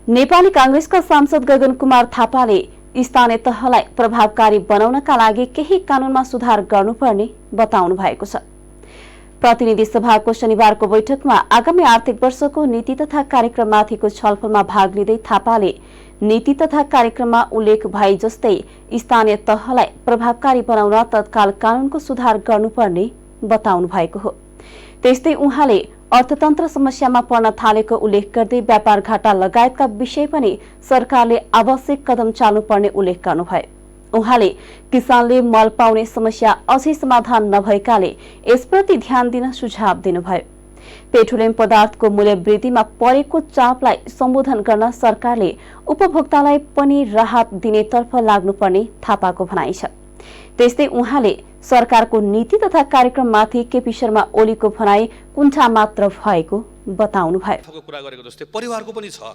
नेपाली कांग्रेसका सांसद गगन कुमार थापाले स्थानीय तहलाई प्रभावकारी बनाउनका लागि केही कानूनमा सुधार गर्नुपर्ने बताउनु भएको छ। प्रतिनिधि सभाको शनिबारको बैठकमा आगामी आर्थिक वर्षको नीति तथा कार्यक्रममाथिको छलफलमा भाग लिँदै थापाले नीति तथा कार्यक्रममा उल्लेख भए जस्तै स्थानीय तहलाई प्रभावकारी बनाउन तत्काल कानूनको सुधार गर्नुपर्ने बताउनु भएको हो। त्यस्तै उहाँले अर्थतन्त्र समस्यामा पर्न थालेको उल्लेख गर्दै व्यापार घाटा लगायतका विषय पनि सरकारले आवश्यक कदम चाल्नुपर्ने उल्लेख गर्नुभयो। उहाँले किसानले मल पाउने समस्या अझै समाधान नभएकाले यसप्रति ध्यान दिन सुझाव दिनुभयो। पेट्रोलियम पदार्थको मूल्य वृद्धिमा परेको चापलाई सम्बोधन गर्न सरकारले उपभोक्तालाई पनि राहत दिनेतर्फ लाग्नुपर्ने थापाको भनाइ छ। त्यस्तै उहाँले सरकारको नीति तथा कार्यक्रममाथि केपी शर्मा ओलीको भनाइ कुण्ठा मात्र भएको बताउनु भयो। कुरा गरेको जस्तै परिवारको पनि छ।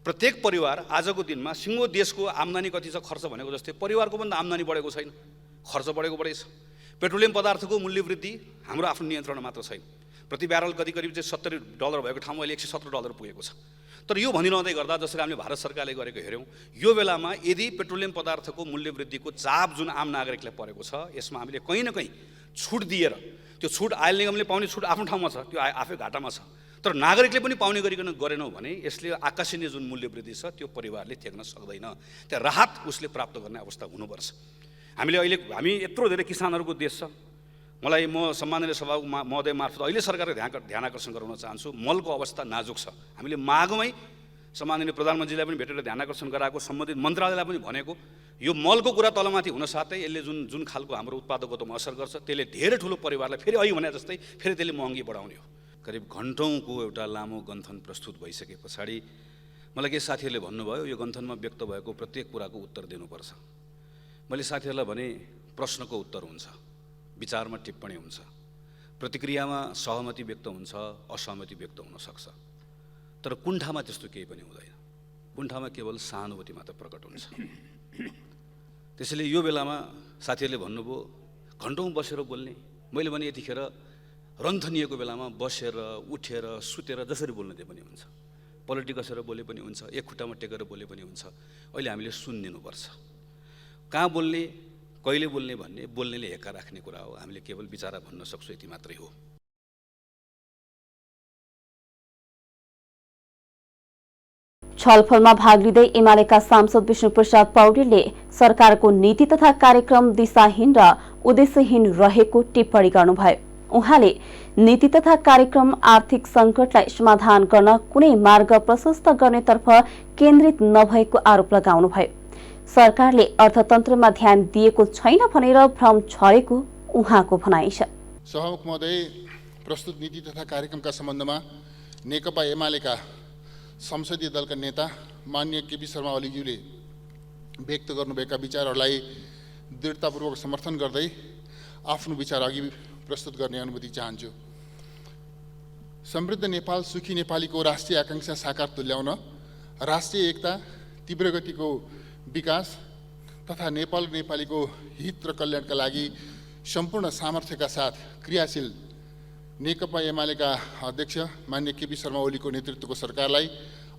प्रत्येक परिवार आजको दिनमा सिङ्गो देशको आम्दानी कति छ खर्च भनेको जस्तै परिवारको पनि आम्दानी बढेको छैन, खर्च बढेको बढेछ। पेट्रोलियम पदार्थको मूल्य वृद्धि हाम्रो आफ्नो नियन्त्रण मात्र छैन। प्रति ब्यारल करिब चाहिँ $70 भएको ठाउँमा अहिले $117 पुगेको छ। तर यो भनिरहँदै गर्दा जसरी हामीले भारत सरकारले गरेको हेऱ्यौँ, यो बेलामा यदि पेट्रोलियम पदार्थको मूल्य वृद्धिको चाप जुन आम नागरिकलाई परेको छ, यसमा हामीले कहीँ न कहीँ छुट दिएर, त्यो छुट आयल निगमले पाउने छुट आफ्नो ठाउँमा छ, त्यो आफै घाटामा छ, तर नागरिकले पनि पाउने गरिकन गरेनौँ भने यसले आकाशीय जुन मूल्य वृद्धि छ त्यो परिवारले त्याग्न सक्दैन। त्यहाँ राहत उसले प्राप्त गर्ने अवस्था हुनुपर्छ। हामी यत्रो धेरै किसानहरूको देश छ। म सम्माननीय सभाको महोदय मार्फत अहिले सरकारले ध्यान आकर्षण गराउन चाहन्छु। मलको अवस्था नाजुक छ। हामीले मागमै सम्माननीय प्रधानमन्त्रीलाई पनि भेटेर ध्यान आकर्षण गराएको, सम्बन्धित मन्त्रालयलाई पनि भनेको, यो मलको कुरा तलमाथि हुन साथै यसले जुन खालको हाम्रो उत्पादकतामा असर गर्छ त्यसले धेरै ठुलो परिवारलाई फेरि अहिले भने जस्तै फेरि त्यसले महँगी बढाउने हो। करिब घन्टौँको एउटा लामो गन्थन प्रस्तुत भइसके पछाडि मलाई के साथीहरूले भन्नुभयो, यो गन्थनमा व्यक्त भएको प्रत्येक कुराको उत्तर दिनुपर्छ। मैले साथीहरूलाई भने प्रश्नको उत्तर हुन्छ, विचारमा टिप्पणी हुन्छ, प्रतिक्रियामा सहमति व्यक्त हुन्छ, असहमति व्यक्त हुन सक्छ, तर कुण्ठामा त्यस्तो केही पनि हुँदैन। कुण्ठामा केवल सहानुभूति मात्र प्रकट हुन्छ। त्यसैले यो बेलामा साथीहरूले भन्नुभयो घन्टौँ बसेर बोल्ने, मैले भने यतिखेर रन्थनिएको बेलामा बसेर उठेर सुतेर जसरी बोल्न दिए पनि हुन्छ, पलटी कसेर बोले पनि हुन्छ, एक खुट्टामा टेकेर बोले पनि हुन्छ। अहिले हामीले सुनिदिनुपर्छ। कहाँ बोल्ने, कहिले बोल्ने भन्ने बोल्नेले हेक्का राख्ने कुरा हो। हामीले केवल विचारा भन्न सक्छौँ, यति मात्रै हो। छलफलमा भाग लिँदै एमालेका सांसद विष्णुप्रसाद पौडेलले सरकारको नीति तथा कार्यक्रम दिशाहीन र उद्देश्यहीन रहेको टिप्पणी गर्नुभयो। उहाँले नीति तथा कार्यक्रम आर्थिक सङ्कटलाई समाधान गर्न कुनै मार्ग प्रशस्त गर्नेतर्फ केन्द्रित नभएको आरोप लगाउनुभयो। सरकारले अर्थतन्त्रमा ध्यान दिएको छैन भनेर भ्रम छरेको उहाँको भनाइ छ। सभामुख महोदय, प्रस्तुत नीति तथा कार्यक्रमका सम्बन्धमा नेकपा एमालेका संसदीय दलका नेता माननीय केपी शर्मा ओलीज्यूले व्यक्त गर्नुभएका विचारहरूलाई दृढतापूर्वक समर्थन गर्दै आफ्नो विचार अघि प्रस्तुत गर्ने अनुमति चाहन्छु। समृद्ध नेपाल सुखी नेपालीको राष्ट्रिय आकांक्षा साकार तुल्याउन राष्ट्रिय एकता, तीव्र गतिको विकास तथा नेपाल र नेपालीको हित र कल्याणका लागि सम्पूर्ण सामर्थ्यका साथ क्रियाशील नेकपा एमालेका अध्यक्ष माननीय केपी शर्मा ओलीको नेतृत्वको सरकारलाई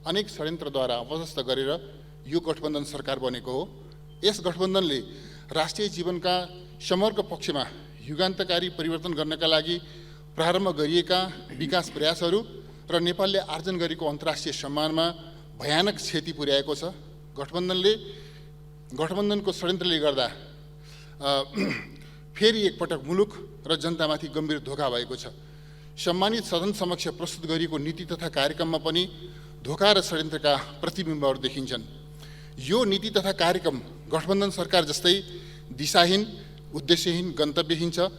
अनेक षड्यन्त्रद्वारा अपदस्थ गरेर यो गठबन्धन सरकार बनेको हो। यस गठबन्धनले राष्ट्रिय जीवनका समग्र पक्षमा युगान्तकारी परिवर्तन गर्नका लागि प्रारम्भ गरिएका विकास प्रयासहरू र नेपालले आर्जन गरेको अन्तर्राष्ट्रिय सम्मानमा भयानक क्षति पुर्याएको छ। गठबन्धनको षड्यन्त्रले गर्दा फेरि एकपटक मुलुक र जनतामाथि गम्भीर धोका भएको छ। सम्मानित सदन समक्ष प्रस्तुत गरिएको नीति तथा कार्यक्रममा पनि धोका र षड्यन्त्रका प्रतिबिम्बहरू देखिन्छन्। यो नीति तथा कार्यक्रम गठबन्धन सरकार जस्तै दिशाहीन, उद्देश्यहीन, गन्तव्यहीन छ।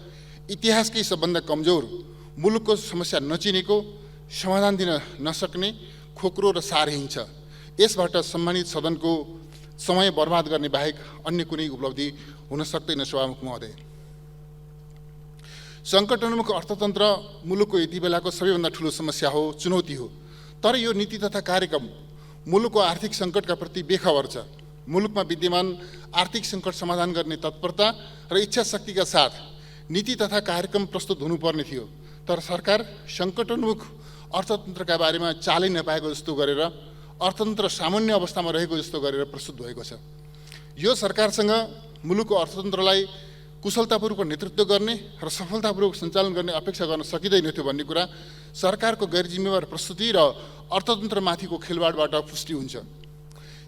इतिहासकै सबभन्दा कमजोर, मुलुकको समस्या नचिनेको, समाधान दिन नसक्ने, खोक्रो र सारहीन छ। यसबाट सम्मानित सदनको समय बर्बाद गर्ने बाहेक अन्य कुनै उपलब्धि हुन सक्दैन। सभामुख महोदय, सङ्कटोन्मुख अर्थतन्त्र मुलुकको यति बेलाको सबैभन्दा ठुलो समस्या हो, चुनौती हो। तर यो नीति तथा कार्यक्रम मुलुकको आर्थिक सङ्कटका प्रति बेखबर छ। मुलुकमा विद्यमान आर्थिक सङ्कट समाधान गर्ने तत्परता र इच्छा शक्तिका साथ नीति तथा कार्यक्रम प्रस्तुत हुनुपर्ने थियो। तर सरकार सङ्कटोन्मुख अर्थतन्त्रका बारेमा चालै नपाएको जस्तो गरेर अर्थतन्त्र सामान्य अवस्थामा रहेको जस्तो गरेर प्रस्तुत भएको छ। यो सरकारसँग मुलुकको अर्थतन्त्रलाई कुशलतापूर्वक नेतृत्व गर्ने र सफलतापूर्वक सञ्चालन गर्ने अपेक्षा गर्न सकिँदैन थियो भन्ने कुरा सरकारको गैर जिम्मेवार प्रस्तुति र अर्थतन्त्रमाथिको खेलवाडबाट पुष्टि हुन्छ।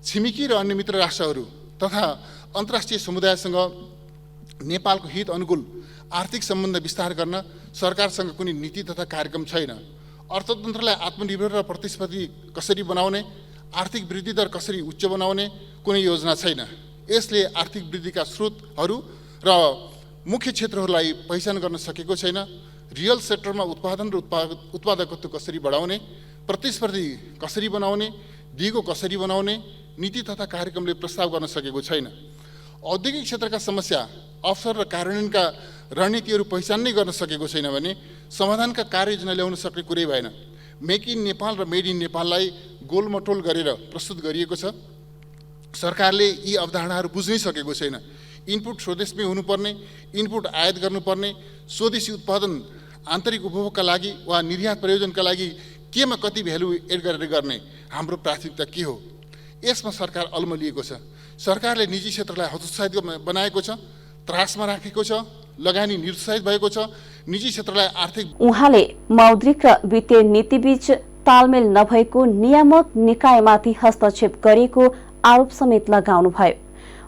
छिमेकी र अन्य मित्र राष्ट्रहरू तथा अन्तर्राष्ट्रिय समुदायसँग नेपालको हित अनुकूल आर्थिक सम्बन्ध विस्तार गर्न सरकारसँग कुनै नीति तथा कार्यक्रम छैन। अर्थतन्त्रलाई आत्मनिर्भर र प्रतिस्पर्धी कसरी बनाउने, आर्थिक वृद्धि दर कसरी उच्च बनाउने कुनै योजना छैन। यसले आर्थिक वृद्धिका स्रोतहरू र मुख्य क्षेत्रहरूलाई पहिचान गर्न सकेको छैन। रियल सेक्टरमा उत्पादन र उत्पादकत्व कसरी बढाउने, प्रतिस्पर्धी कसरी बनाउने, दिगो कसरी बनाउने नीति तथा कार्यक्रमले प्रस्ताव गर्न सकेको छैन। औद्योगिक क्षेत्रका समस्या, अवसर र कार्यान्वयनका रणनीतिहरू पहिचान नै गर्न सकेको छैन भने समाधानका कार्ययोजना ल्याउन सक्ने कुरै भएन। मेक इन नेपाल र मेड इन नेपाललाई गोलमटोल गरेर प्रस्तुत गरिएको छ। सरकारले यी अवधारणाहरू बुझ्नै सकेको छैन। इनपुट स्वदेशमै हुनुपर्ने, इनपुट आयात गर्नुपर्ने, स्वदेशी उत्पादन आन्तरिक उपभोगका लागि वा निर्यात प्रयोजनका लागि केमा कति भ्यालु एड गरेर गर्ने हाम्रो प्राथमिकता के हो? यसमा सरकार अल्मलिएको छ। सरकारले निजी क्षेत्रलाई हतोत्साहित बनाएको छ, त्रासमा राखेको छ, लगानी निरुत्साहित भएको छ, निजी क्षेत्रलाई आर्थिक। उहाँले मौद्रिक र वित्तीय नीतिबीच तालमेल नभएको नियामक निकायमाथि हस्तक्षेप गरेको आरोप समेत लगाउनुभयो।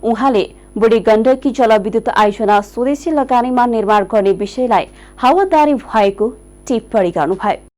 उहाँले बुढी गण्डकी जलविद्युत आयोजना स्वदेशी लगानीमा निर्माण गर्ने विषयलाई हावादारी भएको टिप्पणी गर्नुभयो।